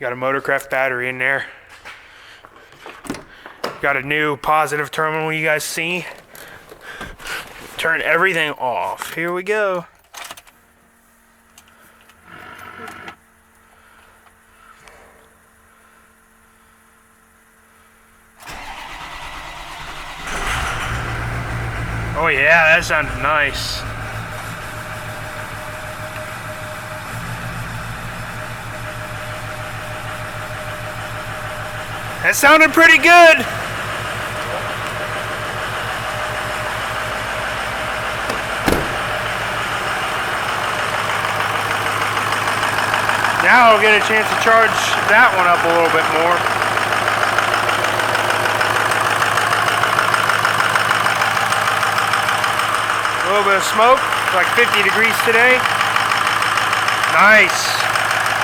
Got a Motorcraft battery in there. Got a new positive terminal you guys see. Turn everything off. Here we go. Oh yeah, that sounded nice. That sounded pretty good. Now I'll get a chance to charge that one up a little bit more. A little bit of smoke, like 50 degrees today. Nice.